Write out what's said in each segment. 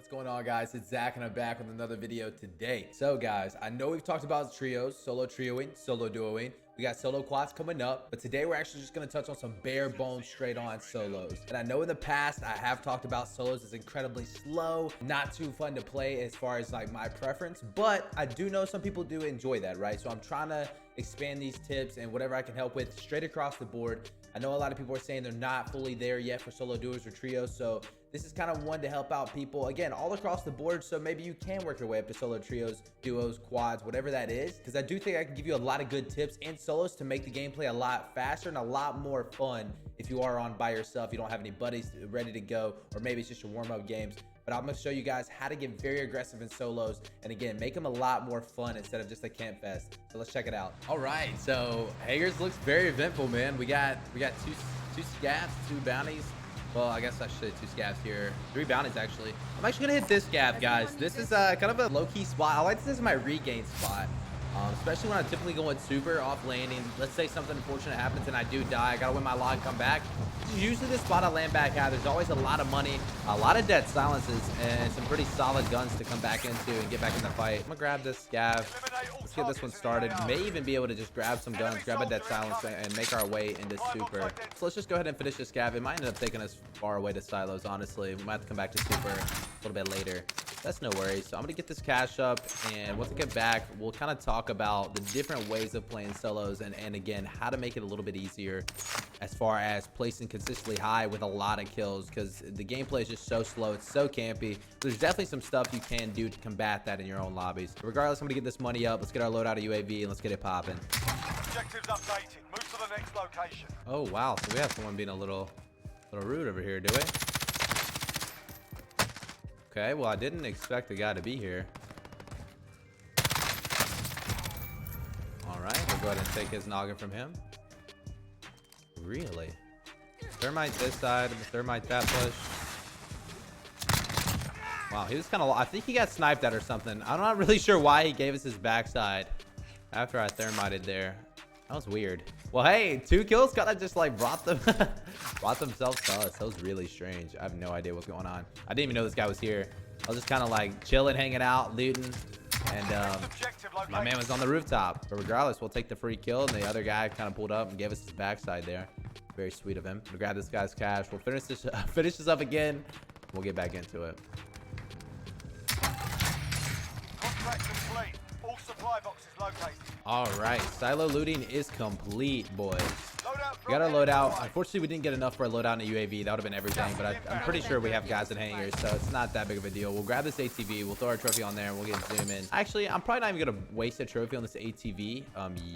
going on, guys? It's Zach and I'm back with another video today. So guys, I know we've talked about trios, solo trioing, solo duoing. We got solo quads coming up, but today we're actually just going to touch on some bare bones straight on solos. And I know in the past I have talked about solos as incredibly slow, not too fun to play as far as like my preference, but I do know some people do enjoy that, right? So I'm trying to expand these tips and whatever I can help with straight across the board. I know a lot of people are saying they're not fully there yet for solo duos or trios, so this is kind of one to help out people again all across the board, so maybe you can work your way up to solo trios, duos, quads, whatever that is, because I do think I can give you a lot of good tips and solos to make the gameplay a lot faster and a lot more fun if you are on by yourself, you don't have any buddies ready to go, or maybe it's just your warm-up games. But I'm going to show you guys how to get very aggressive in solos and again make them a lot more fun instead of just a camp fest. So let's check it out. All right, so Hagers looks very eventful, man. We got two scabs, 2 bounties. Well, I guess I should say 2 scabs here. 3 bounties, actually. I'm actually going to hit this scab, guys. This is kind of a low-key spot. I like this as my regain spot, especially when I typically go in super off landing. Let's say something unfortunate happens and I do die. I got to win my log and come back. Usually the spot I land back at, there's always a lot of money, a lot of dead silences, and some pretty solid guns to come back into and get back in the fight. I'm going to grab this scab. Let's get this one started. May even be able to just grab some guns, grab a dead silence, and make our way into super. So let's just go ahead and finish this scab. It might end up taking us far away to silos, honestly. We might have to come back to super a little bit later. That's no worries. So I'm going to get this cash up, and once I get back, we'll kind of talk about the different ways of playing solos and again, how to make it a little bit easier as far as placing consistently high with a lot of kills, because the gameplay is just so slow. It's so campy. There's definitely some stuff you can do to combat that in your own lobbies. Regardless, I'm going to get this money up. Let's get our load out of UAV, and let's get it popping. Objectives updated. Move to the next location. Oh, wow. So we have someone being a little rude over here, do we? Okay, well, I didn't expect the guy to be here. All right, we'll go ahead and take his noggin from him. Really? Thermite this side, thermite that push. Wow, he was kind of, I think he got sniped at or something. I'm not really sure why he gave us his backside after I thermited there. That was weird. Well, hey, 2 kills kind of just like brought themselves to us. That was really strange. I have no idea what's going on. I didn't even know this guy was here. I was just kind of like chilling, hanging out, looting, and my man was on the rooftop. But regardless, we'll take the free kill, and the other guy kind of pulled up and gave us his backside there. Very sweet of him. We'll grab this guy's cash. We'll finish this up again. We'll get back into it. Contract complete. All supply boxes located. All right, silo looting is complete, boys. We got our loadout. Unfortunately, we didn't get enough for a loadout in a UAV. That would have been everything, but I'm pretty sure we have guys in hangars, so it's not that big of a deal. We'll grab this ATV. We'll throw our trophy on there, and we'll get zoom in. Actually, I'm probably not even going to waste a trophy on this ATV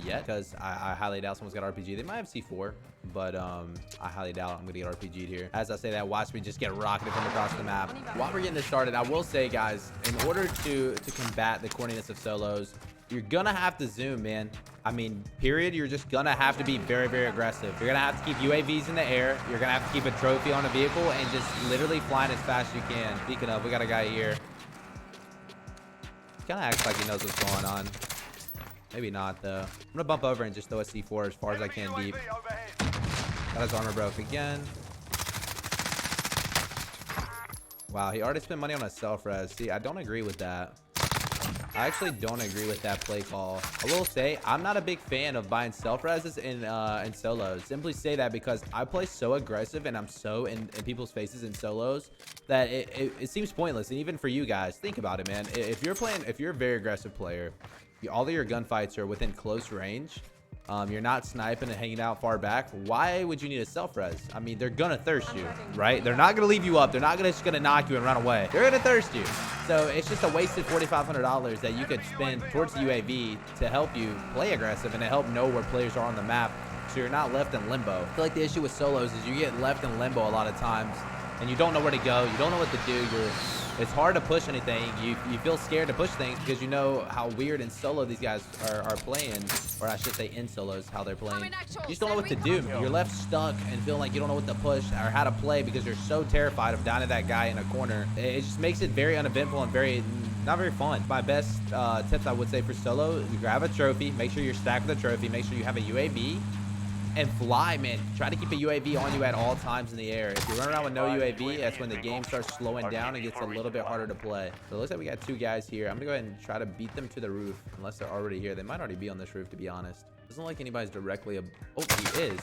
yet, because I highly doubt someone's got RPG. They might have C4, but I highly doubt I'm going to get RPG'd here. As I say that, watch me just get rocketed from across the map. While we're getting this started, I will say, guys, in order to combat the corniness of solos, you're gonna have to zoom, man. I mean, period. You're just gonna have to be very, very aggressive. You're gonna have to keep UAVs in the air. You're gonna have to keep a trophy on a vehicle and just literally flying as fast as you can. Speaking of, we got a guy here. He kind of acts like he knows what's going on. Maybe not, though. I'm gonna bump over and just throw a C4 as far as I can deep. Got his armor broke again. Wow, he already spent money on a self-res. See, I don't agree with that. I actually don't agree with that play call. I will say I'm not a big fan of buying self-reses in solos. Simply say that because I play so aggressive and I'm so in people's faces in solos that it seems pointless. And even for you guys, think about it, man. If you're a very aggressive player, all of your gunfights are within close range. You're not sniping and hanging out far back. Why would you need a self-res? I mean, they're gonna thirst you, right? They're not gonna leave you up. They're not just gonna knock you and run away. They're gonna thirst you. So it's just a wasted $4,500 that you could spend towards the UAV to help you play aggressive and to help know where players are on the map, so you're not left in limbo. I feel like the issue with solos is you get left in limbo a lot of times, and you don't know where to go. You don't know what to do. It's hard to push anything. You feel scared to push things because you know how weird in solo these guys are playing, or I should say in solos, how they're playing. You just don't know what to do. You're left stuck and feeling like you don't know what to push or how to play because you're so terrified of dying to that guy in a corner. It just makes it very uneventful and not very fun. My best tips I would say for solo, you grab a trophy, make sure you're stacked with a trophy, make sure you have a UAV, and fly, man. Try to keep a UAV on you at all times in the air. If you run around with no UAV, that's when the game starts slowing down and gets a little bit harder to play. So it looks like we got 2 guys here. I'm gonna go ahead and try to beat them to the roof, unless they're already here. They might already be on this roof, to be honest. Doesn't look like anybody's directly oh, he is.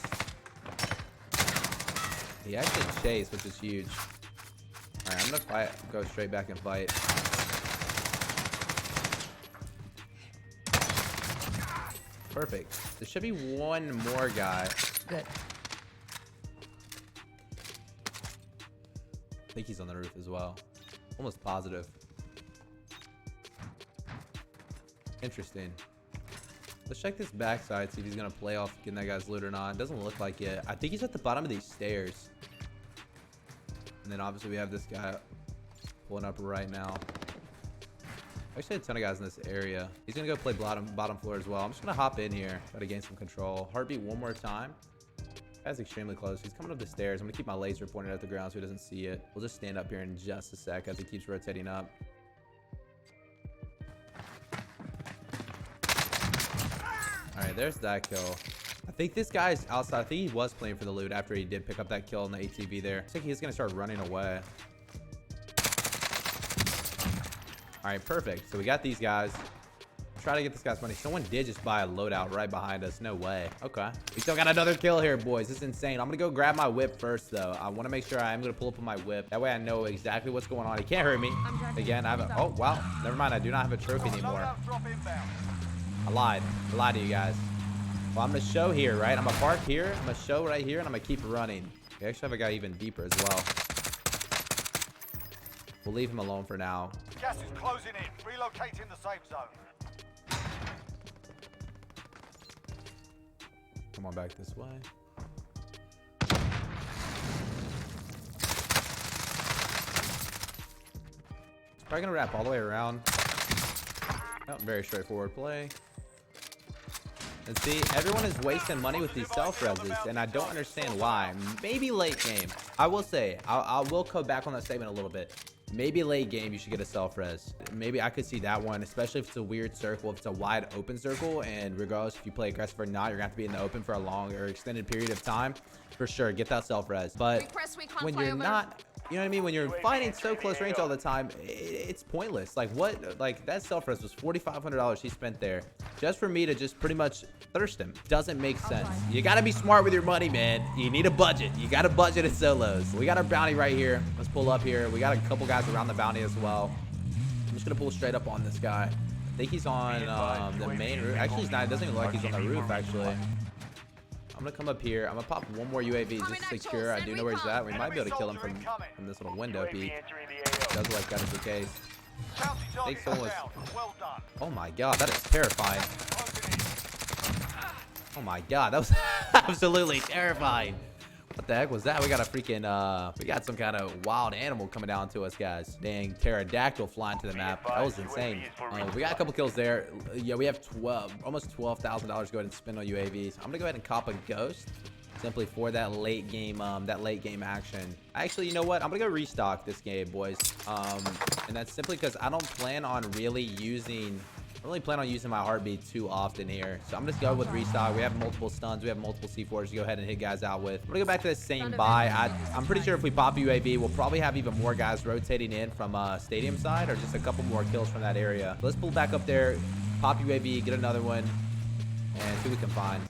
He actually chased, which is huge. All right, I'm gonna fight. Go straight back and fight. Perfect. There should be one more guy. Good. I think he's on the roof as well. Almost positive. Interesting. Let's check this backside, see if he's gonna play off getting that guy's loot or not. It doesn't look like it. I think he's at the bottom of these stairs. And then obviously we have this guy pulling up right now. Actually, a ton of guys in this area. He's gonna go play bottom floor as well. I'm just gonna hop in here, try to gain some control. Heartbeat one more time. Guy's extremely close. He's coming up the stairs. I'm gonna keep my laser pointed at the ground so he doesn't see it. We'll just stand up here in just a sec as he keeps rotating up. All right, there's that kill. I think this guy's outside. I think he was playing for the loot after he did pick up that kill in the ATV there. I think he's gonna start running away. All right, perfect. So we got these guys. Try to get this guy's money. Someone did just buy a loadout right behind us. No way. Okay. We still got another kill here, boys. This is insane. I'm going to go grab my whip first, though. I want to make sure I am going to pull up on my whip. That way I know exactly what's going on. He can't hurt me. Again, I have a... Oh, wow. Never mind. I do not have a trophy anymore. I lied. I lied to you guys. Well, I'm going to show here, right? I'm going to park here. I'm going to show right here, and I'm going to keep running. We actually have a guy even deeper as well. We'll leave him alone for now. Gas is closing in. Relocating the safe zone. Come on back this way. Probably gonna wrap all the way around. Oh, very straightforward play. And see, everyone is wasting money with these self-reses, and I don't understand why. Maybe late game. I will say, I will go back on that statement a little bit. Maybe late game, you should get a self-res. Maybe I could see that one, especially if it's a weird circle, if it's a wide open circle, and regardless if you play aggressive or not, you're gonna have to be in the open for a long or extended period of time. For sure, get that self-res. But when you're not, you know what I mean? When you're fighting so close range all the time, it's pointless. Like what? Like that self-res was $4,500 he spent there just for me to just pretty much thirst him. Doesn't make sense. You gotta be smart with your money, man. You need a budget. You gotta budget at solos. We got our bounty right here. Let's pull up here. We got a couple guys around the bounty as well. I'm just gonna pull straight up on this guy. I think he's on the main roof. Actually, he's not. It doesn't even look like he's on the roof, actually. I'm gonna come up here. I'm gonna pop one more UAV just to secure. I do know where he's at. We might be able to kill him from this little window peek. Does look like that is the case. I think someone was... Oh my god, that is terrifying. Oh my god, that was absolutely terrifying. What the heck was that? We got a freaking, we got some kind of wild animal coming down to us, guys. Dang, pterodactyl flying to the map. That was insane. We got a couple kills there. Yeah, we have almost $12,000 to go ahead and spend on UAVs. I'm gonna go ahead and cop a ghost simply for that late game action. Actually, you know what? I'm gonna go restock this game, boys. And that's simply because I don't plan on really using my heartbeat too often here. So I'm just going with restock. We have multiple stuns. We have multiple C4s to go ahead and hit guys out with. I'm going to go back to the same buy. I'm pretty sure if we pop UAV, we'll probably have even more guys rotating in from stadium side or just a couple more kills from that area. Let's pull back up there, pop UAV, get another one, and see what we can find.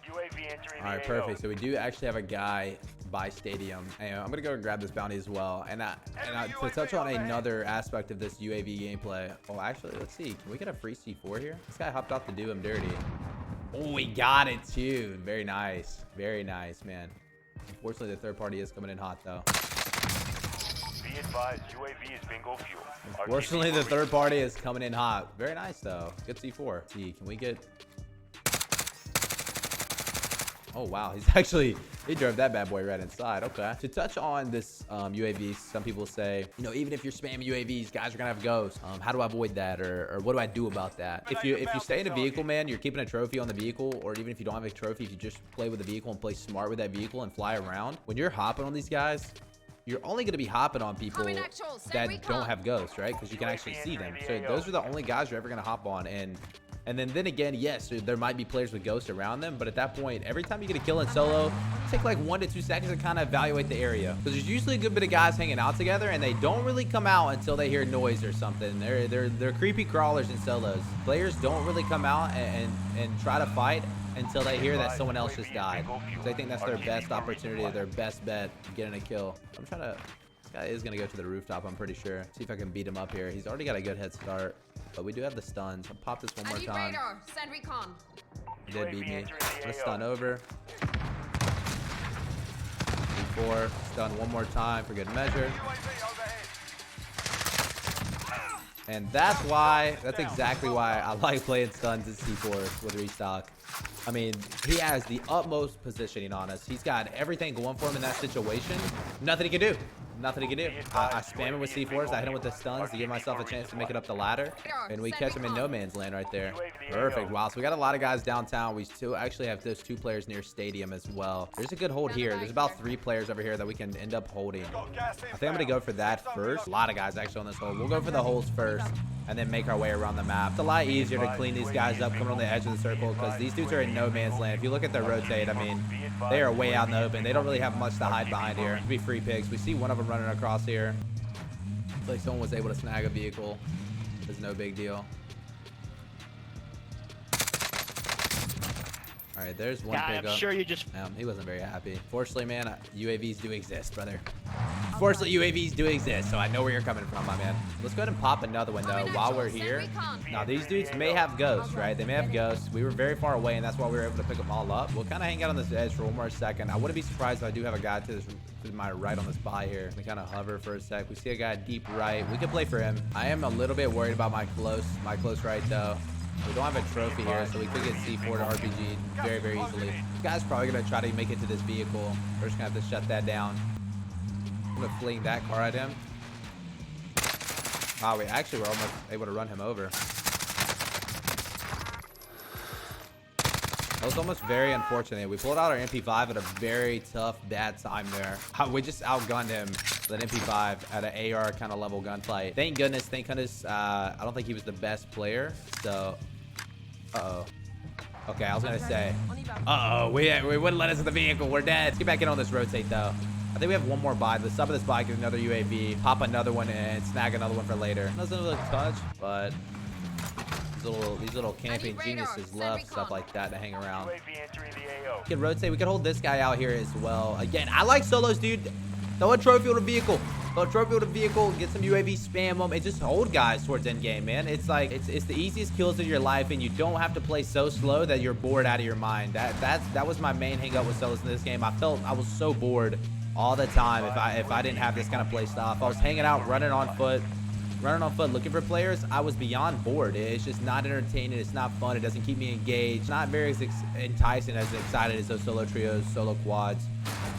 All right, perfect. So we do actually have a guy by stadium. Anyway, I'm gonna go and grab this bounty as well. And to touch on another aspect of this UAV gameplay. Oh, actually, let's see. Can we get a free C4 here? This guy hopped off to do him dirty. Oh, we got it too. Very nice. Very nice, man. Unfortunately, the third party is coming in hot though. Be advised, UAV is bingo fuel. Unfortunately, the third party is coming in hot. Very nice though. Good C4. Let's see, can we get... Oh wow, he drove that bad boy right inside. Okay. To touch on this UAV, some people say, you know, even if you're spamming UAVs, guys are gonna have ghosts. How do I avoid that, or what do I do about that? If you stay in a vehicle, man, you're keeping a trophy on the vehicle, or even if you don't have a trophy, if you just play with the vehicle and play smart with that vehicle and fly around, when you're hopping on these guys, you're only going to be hopping on people that don't have ghosts, right? Because you can actually see them. So those are the only guys you're ever going to hop on. And And then again, yes, there might be players with ghosts around them, but at that point, every time you get a kill in solo, take like 1 to 2 seconds to kind of evaluate the area, because there's usually a good bit of guys hanging out together, and they don't really come out until they hear noise or something. They're creepy crawlers in solos. Players don't really come out and try to fight until they hear that someone else just died. So I think that's their best opportunity, their best bet of getting a kill. I'm trying to. This guy is gonna go to the rooftop, I'm pretty sure. See if I can beat him up here. He's already got a good head start, but we do have the stuns. I'll pop this one more time. Send recon. He did beat me. I'm gonna stun over. D4. Stun one more time for good measure. And that's exactly why I like playing stuns in C4 with restock. I mean, he has the utmost positioning on us. He's got everything going for him in that situation. Nothing he can do. Nothing he can do. I spam him with C4s. I hit him with the stuns to give myself a chance to make it up the ladder. And we catch him in no man's land right there. Perfect. Wow. So we got a lot of guys downtown. We still actually have those 2 players near stadium as well. There's a good hold here. There's about 3 players over here that we can end up holding. I think I'm going to go for that first. A lot of guys actually on this hold. We'll go for the holds first and then make our way around the map. It's a lot easier to clean these guys up coming on the edge of the circle, because these dudes are in no man's land. If you look at their rotate, I mean, they are way out in the open. They don't really have much to hide behind here. It'd be free picks. We see one of them running across here. It's like someone was able to snag a vehicle. It's no big deal. All right, there's one pickup. I'm sure you just... He wasn't very happy. Fortunately, man, UAVs do exist, brother. Fortunately, UAVs do exist, so I know where you're coming from, my man. Let's go ahead and pop another one, though, while we're here. Now, these dudes may have ghosts, right? They may have ghosts. We were very far away, and that's why we were able to pick them all up. We'll kind of hang out on this edge for one more second. I wouldn't be surprised if I do have a guy to my right on this buy here. We kind of hover for a sec. We see a guy deep right. We could play for him. I am a little bit worried about my close right, though. We don't have a trophy here, so we could get C4 to RPG very, very easily. This guy's probably going to try to make it to this vehicle. We're just going to have to shut that down. I'm going to fling that car at him. Wow, we actually were almost able to run him over. That was almost very unfortunate. We pulled out our MP5 at a very tough, bad time there. We just outgunned him with an MP5 at an AR kind of level gunfight. Thank goodness, I don't think he was the best player, so... Uh-oh. Okay, I was gonna say... Uh-oh, we wouldn't let us in the vehicle. We're dead. Let's get back in on this rotate, though. I think we have one more buy. The sub of this buy is another UAV. Pop another one and snag another one for later. Doesn't look touch, but... These little camping geniuses love stuff like that to hang around. We can rotate. We can hold this guy out here as well. Again, I like solos, dude. Throw a trophy with a vehicle. Throw a trophy with a vehicle. Get some UAV, spam them, and just hold guys towards end game, man. It's like it's the easiest kills of your life, and you don't have to play so slow that you're bored out of your mind. That was my main hang up with solos in this game. I felt I was so bored all the time if I didn't have this kind of play style. If I was hanging out, running on foot, looking for players, I was beyond bored. It's just not entertaining. It's not fun. It doesn't keep me engaged. It's not very enticing, as excited as those solo trios, solo quads.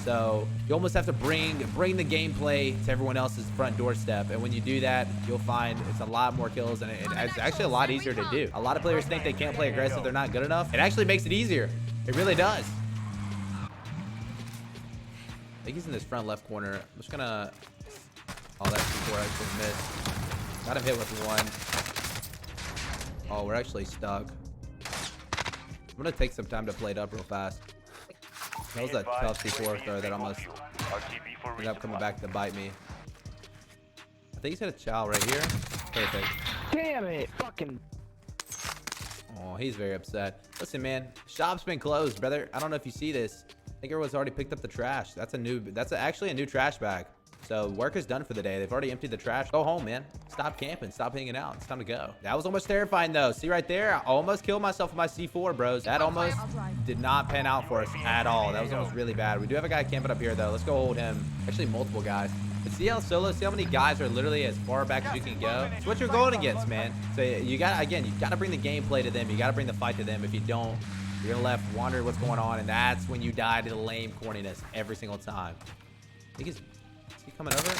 So you almost have to bring the gameplay to everyone else's front doorstep. And when you do that, you'll find it's a lot more kills, and it's actually a lot easier to do. A lot of players think they can't play aggressive. They're not good enough. It actually makes it easier. It really does. I think he's in this front left corner. I'm just gonna... Oh, that C4 actually missed. Got him hit with one. Oh, we're actually stuck. I'm gonna take some time to play it up real fast. That was a tough C4 throw that almost ended up coming back to bite me. I think he's got a chow right here. Perfect. Damn it, fucking... Oh, he's very upset. Listen, man, shop's been closed, brother. I don't know if you see this. I think everyone's already picked up the trash. That's actually a new trash bag. So work is done for the day. They've already emptied the trash. Go home, man. Stop camping. Stop hanging out. It's time to go. That was almost terrifying, though. See right there? I almost killed myself with my C4, bros. That almost did not pan out for us at all. That was almost really bad. We do have a guy camping up here, though. Let's go hold him. Actually, multiple guys. But see how many guys are literally as far back as you can go? It's what you're going against, man. So you gotta bring the gameplay to them. You gotta bring the fight to them. If you don't, you're gonna left wonder what's going on, and that's when you die to the lame corniness every single time. I think is he coming over?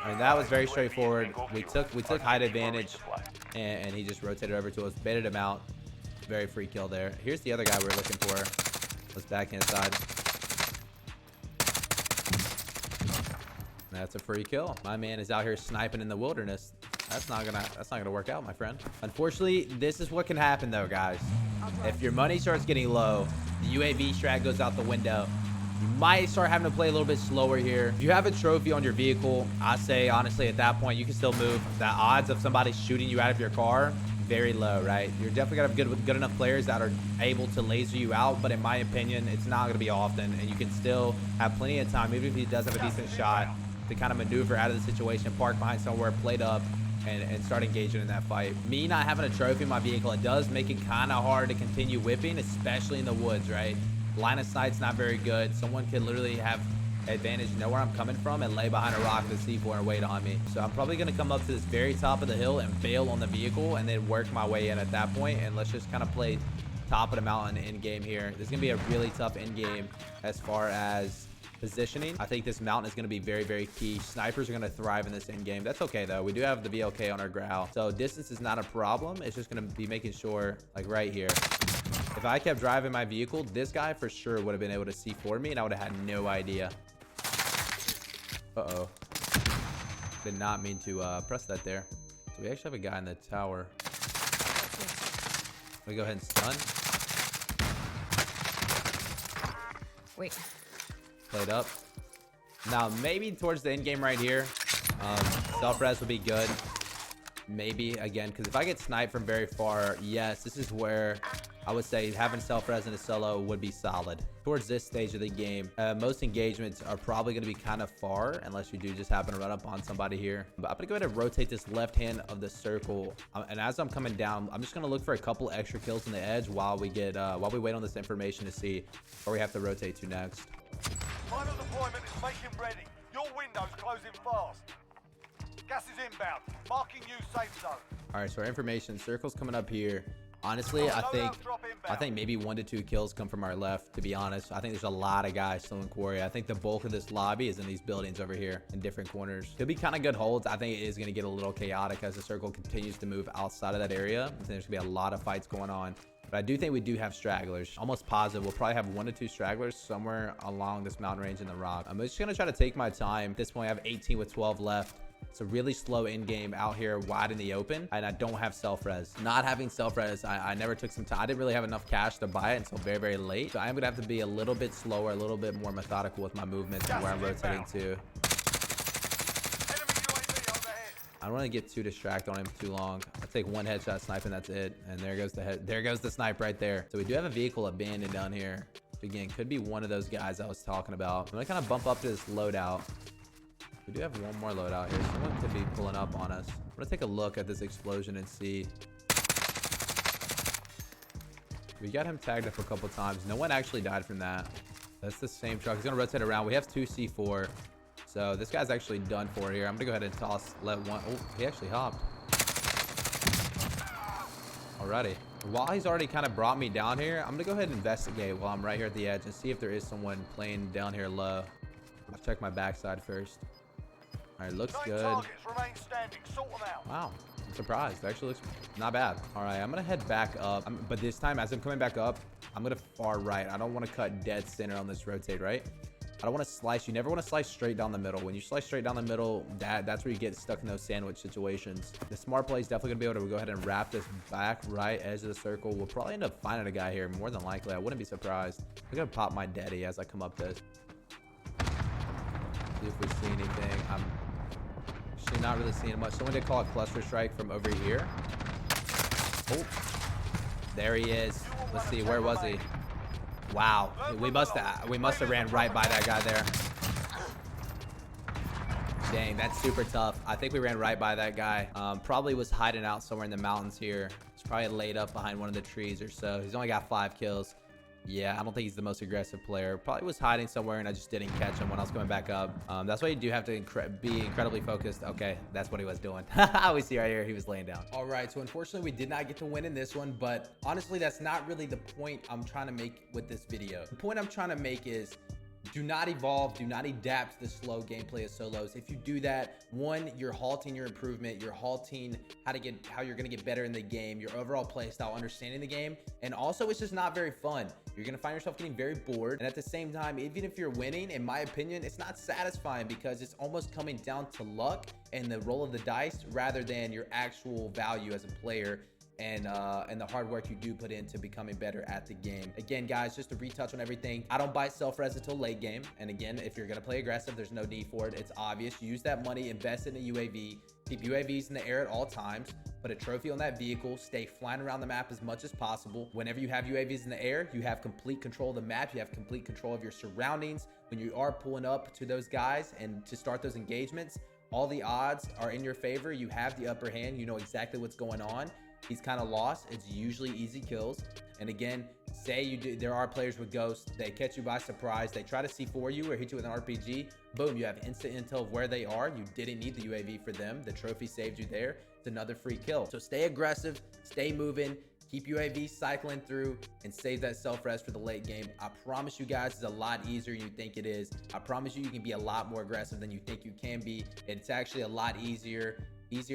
I mean, that was very straightforward. We took height advantage, and he just rotated over to us, baited him out. Very free kill there. Here's the other guy we were looking for. Let's backhand side. That's a free kill. My man is out here sniping in the wilderness. That's not gonna work out, my friend. Unfortunately, this is what can happen though, guys. If your money starts getting low, the UAV strat goes out the window. You might start having to play a little bit slower here. If you have a trophy on your vehicle, I say honestly at that point you can still move. The odds of somebody shooting you out of your car, very low, right? You're definitely gonna have good enough players that are able to laser you out, but in my opinion, it's not gonna be often, and you can still have plenty of time, even if he does have a decent shot, to kind of maneuver out of the situation, park behind somewhere, plate up, and start engaging in that fight. Me not having a trophy in my vehicle, it does make it kind of hard to continue whipping, especially in the woods, right? Line of sight's not very good. Someone could literally have advantage, know where I'm coming from, and lay behind a rock with a C4 and wait on me. So I'm probably going to come up to this very top of the hill and bail on the vehicle and then work my way in at that point, and let's just kind of play top of the mountain in game here. This is going to be a really tough in game as far as positioning. I think this mountain is going to be very, very key. Snipers are going to thrive in this end game. That's okay though. We do have the BLK on our growl, so distance is not a problem. It's just going to be making sure, like right here, if I kept driving my vehicle, this guy for sure would have been able to C4 me and I would have had no idea. Uh-oh. Did not mean to press that there. So we actually have a guy in the tower. Let me go ahead and stun. Wait. Played up. Now maybe towards the end game right here, self-res would be good. Maybe again, because if I get sniped from very far, yes, this is where I would say having self-res in a solo would be solid. Towards this stage of the game, most engagements are probably going to be kind of far unless you do just happen to run up on somebody here. But I'm going to go ahead and rotate this left hand of the circle. And as I'm coming down, I'm just going to look for a couple extra kills on the edge while we wait on this information to see where we have to rotate to next. Final deployment is making ready. Your window's closing fast. Gas is inbound. Marking you safe zone. All right, so our information circle's coming up here. Honestly, I think maybe 1 to 2 kills come from our left, to be honest. I think there's a lot of guys still in quarry. I think the bulk of this lobby is in these buildings over here in different corners. Could be kind of good holds. I think it is going to get a little chaotic as the circle continues to move outside of that area. I think there's going to be a lot of fights going on. But I do think we do have stragglers. Almost positive we'll probably have 1 to 2 stragglers somewhere along this mountain range in the rock. I'm just going to try to take my time. At this point, I have 18 with 12 left. It's a really slow in game out here wide in the open, and I don't have self-res. Not having self-res, I never took some time. I didn't really have enough cash to buy it until very, very late. So I'm going to have to be a little bit slower, a little bit more methodical with my movements and where I'm rotating to. I don't want to get too distracted on him too long. I take 1 headshot snipe and that's it. And there goes the snipe right there. So we do have a vehicle abandoned down here. Again, could be one of those guys I was talking about. I'm going to kind of bump up to this loadout. We do have one more loadout here. Someone could be pulling up on us. I'm going to take a look at this explosion and see. We got him tagged up a couple times. No one actually died from that. That's the same truck. He's going to rotate around. We have 2 C4. So this guy's actually done for here. I'm going to go ahead and let one. Oh, he actually hopped. Alrighty. While he's already kind of brought me down here, I'm going to go ahead and investigate while I'm right here at the edge and see if there is someone playing down here low. I'll check my backside first. All right, looks good. Wow, I'm surprised. It actually looks not bad. All right, I'm gonna head back up. But this time, as I'm coming back up, I'm gonna far right. I don't want to cut dead center on this rotate, right? I don't want to slice. You never want to slice straight down the middle. When you slice straight down the middle, that's where you get stuck in those sandwich situations. The smart play is definitely gonna be able to go ahead and wrap this back right edge of the circle. We'll probably end up finding a guy here, more than likely. I wouldn't be surprised. I'm gonna pop my daddy as I come up this. See if we see anything. I'm actually not really seeing much. Someone did call a cluster strike from over here. Oh, there he is. Let's see, where was he? Wow, we must have ran right by that guy there. Dang, that's super tough. I think we ran right by that guy. Probably was hiding out somewhere in the mountains here. He's probably laid up behind one of the trees or so. He's only got 5 kills. Yeah, I don't think he's the most aggressive player. Probably was hiding somewhere and I just didn't catch him when I was coming back up. That's why you do have to be incredibly focused. Okay, that's what he was doing. We see right here, he was laying down. All right, so unfortunately we did not get to win in this one, but honestly, that's not really the point I'm trying to make with this video. The point I'm trying to make is Do not evolve, do not adapt to the slow gameplay of solos. If you do that, one, you're halting your improvement, you're halting how you're gonna get better in the game, your overall play style, understanding the game, and also it's just not very fun. You're gonna find yourself getting very bored, and at the same time, even if you're winning, in my opinion, it's not satisfying because it's almost coming down to luck and the roll of the dice rather than your actual value as a player and the hard work you do put into becoming better at the game. Again, guys, just to retouch on everything, I don't buy self-res until late game. And again, if you're gonna play aggressive, there's no need for it. It's obvious. Use that money, invest in a UAV, keep UAVs in the air at all times, put a trophy on that vehicle, stay flying around the map as much as possible. Whenever you have UAVs in the air, you have complete control of the map, you have complete control of your surroundings. When you are pulling up to those guys and to start those engagements, all the odds are in your favor. You have the upper hand, you know exactly what's going on. He's kind of lost. It's usually easy kills. And again, there are players with ghosts. They catch you by surprise. They try to C4 you or hit you with an RPG. Boom, you have instant intel of where they are. You didn't need the UAV for them. The trophy saved you there. It's another free kill. So stay aggressive, stay moving, keep UAV cycling through, and save that self-res for the late game. I promise you guys, it's a lot easier than you think it is. I promise you, you can be a lot more aggressive than you think you can be. It's actually a lot easier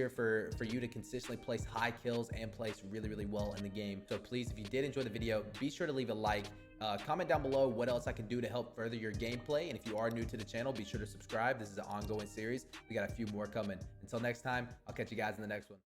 for you to consistently place high kills and place really well in the game. So please, if you did enjoy the video, be sure to leave a like. Comment down below what else I can do to help further your gameplay. And if you are new to the channel, be sure to subscribe. This is an ongoing series. We got a few more coming. Until next time, I'll catch you guys in the next one.